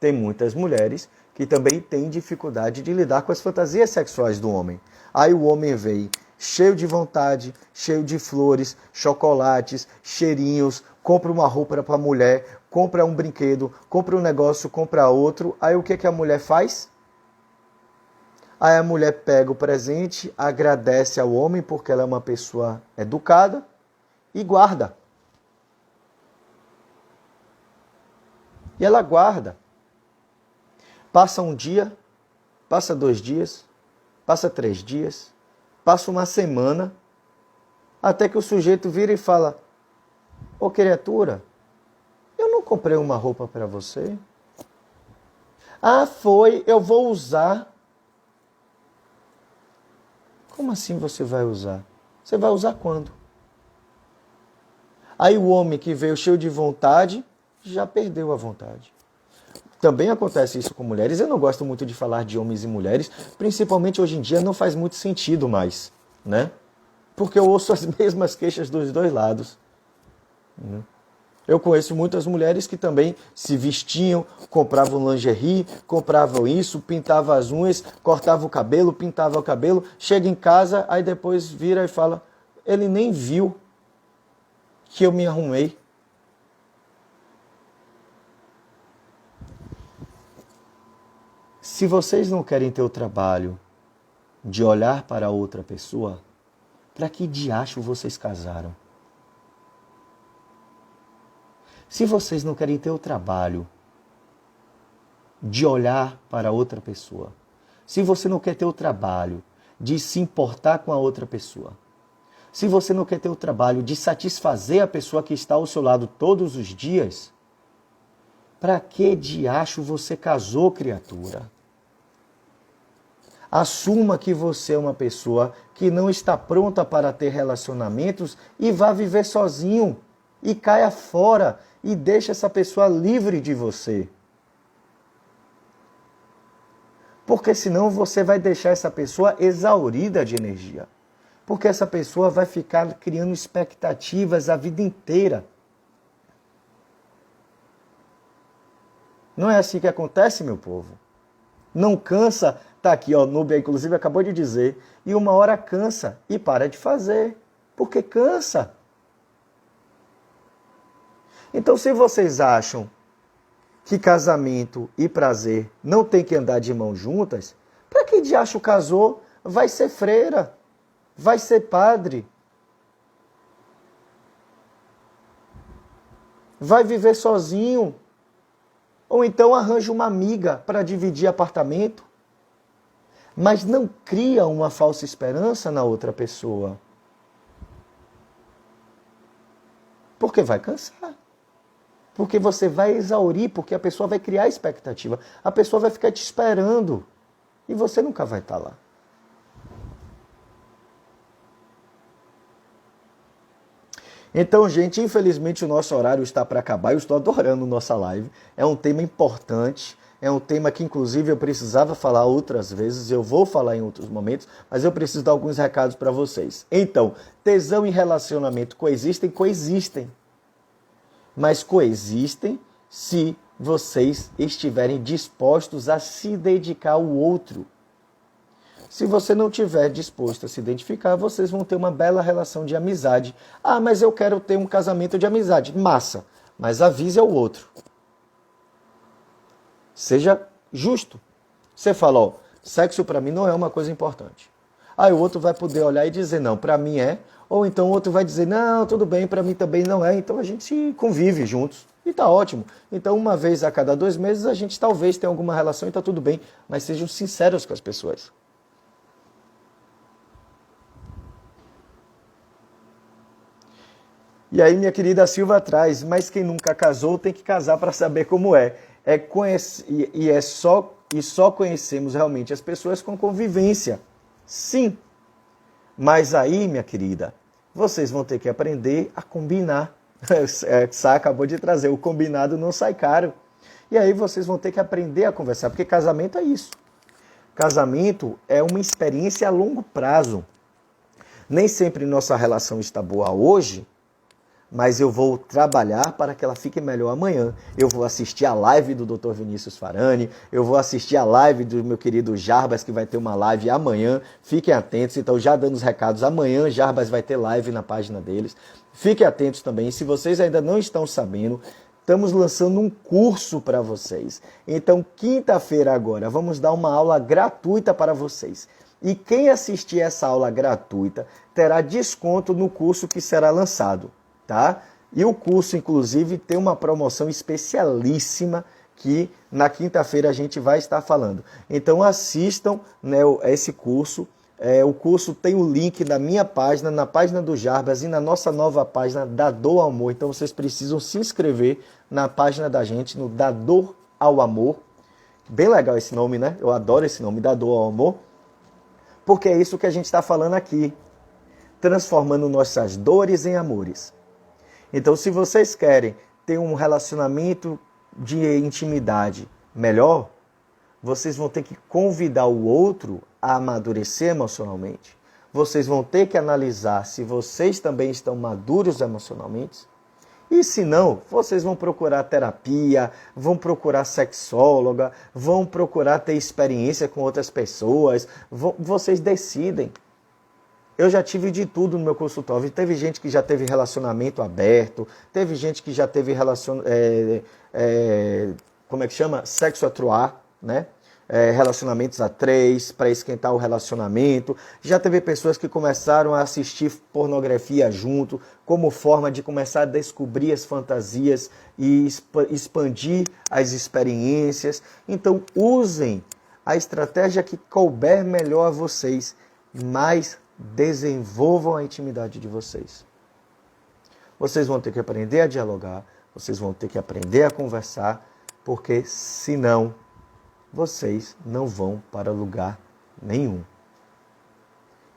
Tem muitas mulheres que também têm dificuldade de lidar com as fantasias sexuais do homem. Aí o homem vem cheio de vontade, cheio de flores, chocolates, cheirinhos, compra uma roupa para a mulher, compra um brinquedo, compra um negócio, compra outro. Aí o que a mulher faz? Aí a mulher pega o presente, agradece ao homem porque ela é uma pessoa educada e guarda. E ela guarda. Passa um dia, passa 2 dias, passa 3 dias, passa uma semana, até que o sujeito vira e fala: ô criatura, eu não comprei uma roupa para você. Ah, foi, eu vou usar. Como assim você vai usar? Você vai usar quando? Aí o homem que veio cheio de vontade, já perdeu a vontade. Também acontece isso com mulheres. Eu não gosto muito de falar de homens e mulheres, principalmente hoje em dia não faz muito sentido mais, né? Porque eu ouço as mesmas queixas dos dois lados. Eu conheço muitas mulheres que também se vestiam, compravam lingerie, compravam isso, pintavam as unhas, cortavam o cabelo, pintavam o cabelo, chega em casa, aí depois vira e fala: ele nem viu que eu me arrumei. Se vocês não querem ter o trabalho de olhar para outra pessoa, para que diacho vocês casaram? Se vocês não querem ter o trabalho de olhar para outra pessoa, se você não quer ter o trabalho de se importar com a outra pessoa, se você não quer ter o trabalho de satisfazer a pessoa que está ao seu lado todos os dias, para que diacho você casou, criatura? Assuma que você é uma pessoa que não está pronta para ter relacionamentos e vá viver sozinho. E caia fora e deixe essa pessoa livre de você. Porque senão você vai deixar essa pessoa exaurida de energia. Porque essa pessoa vai ficar criando expectativas a vida inteira. Não é assim que acontece, meu povo? Não cansa, tá aqui, ó, Núbia inclusive acabou de dizer, e uma hora cansa e para de fazer, porque cansa. Então, se vocês acham que casamento e prazer não tem que andar de mãos juntas, para que diacho casou? Vai ser freira, vai ser padre, vai viver sozinho, ou então arranja uma amiga para dividir apartamento, mas não cria uma falsa esperança na outra pessoa. Porque vai cansar. Porque você vai exaurir, porque a pessoa vai criar expectativa. A pessoa vai ficar te esperando. E você nunca vai estar lá. Então, gente, infelizmente o nosso horário está para acabar. Eu estou adorando nossa live. É um tema importante. É um tema que, inclusive, eu precisava falar outras vezes. Eu vou falar em outros momentos. Mas eu preciso dar alguns recados para vocês. Então, tesão e relacionamento coexistem? Coexistem. Mas coexistem se vocês estiverem dispostos a se dedicar ao outro. Se você não estiver disposto a se identificar, vocês vão ter uma bela relação de amizade. Ah, mas eu quero ter um casamento de amizade. Massa, mas avise ao outro. Seja justo. Você fala, ó, sexo para mim não é uma coisa importante. Aí o outro vai poder olhar e dizer, não, para mim é. Ou então o outro vai dizer, não, tudo bem, para mim também não é. Então a gente convive juntos e tá ótimo. Então uma vez a cada 2 meses a gente talvez tenha alguma relação e tá tudo bem. Mas sejam sinceros com as pessoas. E aí minha querida Silva traz, mas quem nunca casou tem que casar para saber como é. Só conhecemos realmente as pessoas com convivência. Sim. Mas aí, minha querida, vocês vão ter que aprender a combinar. Sá acabou de trazer, o combinado não sai caro. E aí vocês vão ter que aprender a conversar, porque casamento é isso. Casamento é uma experiência a longo prazo. Nem sempre nossa relação está boa hoje, mas eu vou trabalhar para que ela fique melhor amanhã. Eu vou assistir a live do Dr. Vinícius Farani, eu vou assistir a live do meu querido Jarbas, que vai ter uma live amanhã. Fiquem atentos, então já dando os recados, amanhã Jarbas vai ter live na página deles. Fiquem atentos também, se vocês ainda não estão sabendo, estamos lançando um curso para vocês. Então, quinta-feira agora, vamos dar uma aula gratuita para vocês. E quem assistir essa aula gratuita terá desconto no curso que será lançado. Tá? E o curso, inclusive, tem uma promoção especialíssima que na quinta-feira a gente vai estar falando. Então assistam, né, esse curso. O curso tem o link na minha página, na página do Jarbas e na nossa nova página da Dor ao Amor. Então vocês precisam se inscrever na página da gente, no Da Dor ao Amor. Bem legal esse nome, né? Eu adoro esse nome, Da Dor ao Amor. Porque é isso que a gente está falando aqui. Transformando nossas dores em amores. Então, se vocês querem ter um relacionamento de intimidade melhor, vocês vão ter que convidar o outro a amadurecer emocionalmente. Vocês vão ter que analisar se vocês também estão maduros emocionalmente. E se não, vocês vão procurar terapia, vão procurar sexóloga, vão procurar ter experiência com outras pessoas. Vocês decidem. Eu já tive de tudo no meu consultório. Teve gente que já teve relacionamento aberto, teve gente que já teve sexo a trois, né? Relacionamentos a 3, para esquentar o relacionamento. Já teve pessoas que começaram a assistir pornografia junto, como forma de começar a descobrir as fantasias e expandir as experiências. Então, usem a estratégia que couber melhor a vocês, mas desenvolvam a intimidade de vocês. Vocês vão ter que aprender a dialogar, vocês vão ter que aprender a conversar, porque senão vocês não vão para lugar nenhum.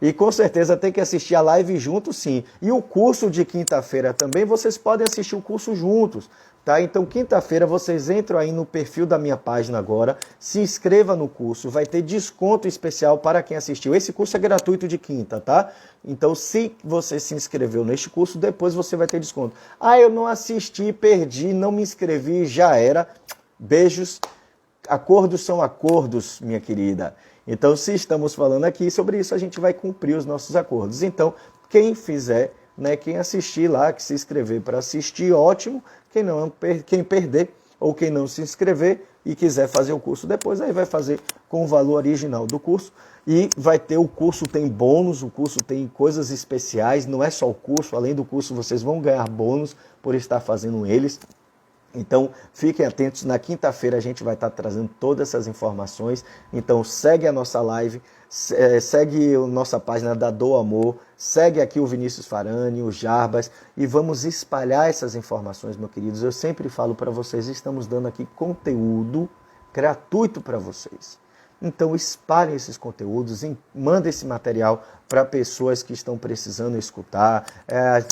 E com certeza tem que assistir a live junto, sim. E o curso de quinta-feira também, vocês podem assistir o curso juntos. Tá? Então, quinta-feira, vocês entram aí no perfil da minha página agora, se inscreva no curso, vai ter desconto especial para quem assistiu. Esse curso é gratuito de quinta, tá? Então, se você se inscreveu neste curso, depois você vai ter desconto. Ah, eu não assisti, perdi, não me inscrevi, já era. Beijos. Acordos são acordos, minha querida. Então, se estamos falando aqui sobre isso, a gente vai cumprir os nossos acordos. Então, quem fizer, né, quem assistir lá, que se inscrever para assistir, ótimo. Quem perder ou quem não se inscrever e quiser fazer o curso depois, aí vai fazer com o valor original do curso. E vai ter o curso, tem bônus, o curso tem coisas especiais, não é só o curso, além do curso vocês vão ganhar bônus por estar fazendo eles. Então, fiquem atentos, na quinta-feira a gente vai estar trazendo todas essas informações. Então, segue a nossa live, segue a nossa página da Do Amor, segue aqui o Vinícius Farani, o Jarbas, e vamos espalhar essas informações, meus queridos. Eu sempre falo para vocês, estamos dando aqui conteúdo gratuito para vocês. Então, espalhem esses conteúdos, mandem esse material para pessoas que estão precisando escutar.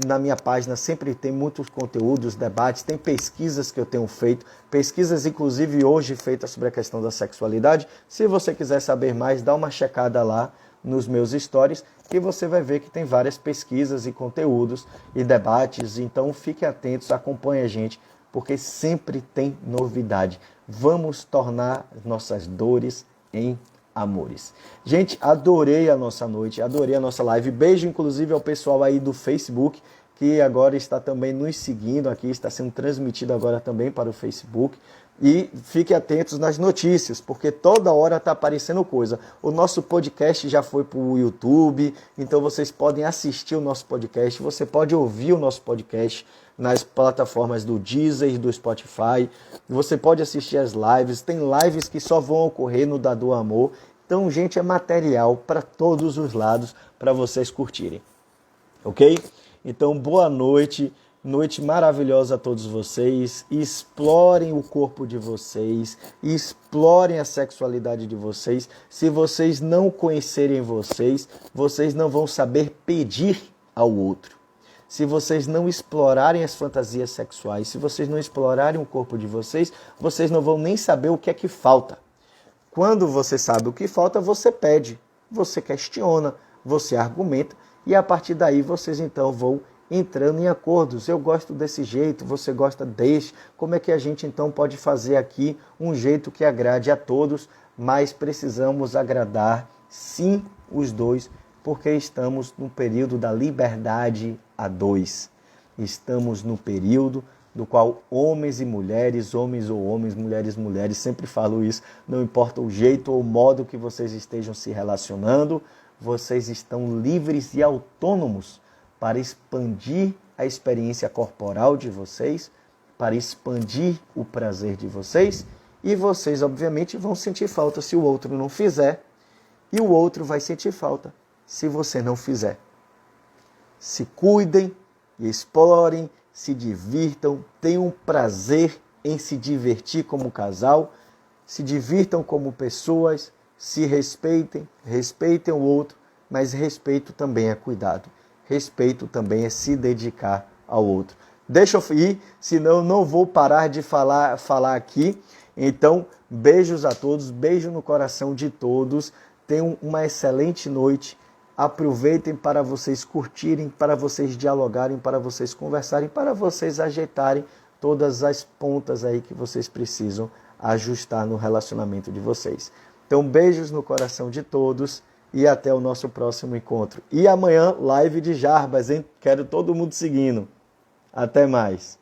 Na minha página sempre tem muitos conteúdos, debates, tem pesquisas que eu tenho feito, pesquisas inclusive hoje feitas sobre a questão da sexualidade. Se você quiser saber mais, dá uma checada lá nos meus stories, que você vai ver que tem várias pesquisas e conteúdos e debates. Então, fiquem atentos, acompanhem a gente, porque sempre tem novidade. Vamos tornar nossas dores em amores. Gente, adorei a nossa noite, adorei a nossa live. Beijo, inclusive, ao pessoal aí do Facebook, que agora está também nos seguindo aqui, está sendo transmitido agora também para o Facebook. E fiquem atentos nas notícias, porque toda hora está aparecendo coisa. O nosso podcast já foi para o YouTube, então vocês podem assistir o nosso podcast, você pode ouvir o nosso podcast nas plataformas do Deezer e do Spotify. Você pode assistir as lives, tem lives que só vão ocorrer no Da Do Amor. Então, gente, é material para todos os lados para vocês curtirem. Ok? Então, boa noite. Noite maravilhosa a todos vocês. Explorem o corpo de vocês, explorem a sexualidade de vocês. Se vocês não conhecerem vocês, vocês não vão saber pedir ao outro. Se vocês não explorarem as fantasias sexuais, se vocês não explorarem o corpo de vocês, vocês não vão nem saber o que é que falta. Quando você sabe o que falta, você pede, você questiona, você argumenta e a partir daí vocês então vão entrando em acordos. Eu gosto desse jeito, você gosta deste. Como é que a gente então pode fazer aqui um jeito que agrade a todos, mas precisamos agradar sim os dois, porque estamos no período da liberdade a dois. Estamos no período do qual homens e mulheres, homens ou homens, mulheres, mulheres, sempre falo isso, não importa o jeito ou o modo que vocês estejam se relacionando, vocês estão livres e autônomos para expandir a experiência corporal de vocês, para expandir o prazer de vocês, e vocês, obviamente, vão sentir falta se o outro não fizer, e o outro vai sentir falta se você não fizer. Se cuidem, explorem, se divirtam, tenham prazer em se divertir como casal, se divirtam como pessoas, se respeitem, respeitem o outro, mas respeito também é cuidado. Respeito também é se dedicar ao outro. Deixa eu ir, senão eu não vou parar de falar aqui. Então, beijos a todos, beijo no coração de todos. Tenham uma excelente noite. Aproveitem para vocês curtirem, para vocês dialogarem, para vocês conversarem, para vocês ajeitarem todas as pontas aí que vocês precisam ajustar no relacionamento de vocês. Então, beijos no coração de todos e até o nosso próximo encontro. E amanhã, live de Jarbas, hein? Quero todo mundo seguindo. Até mais.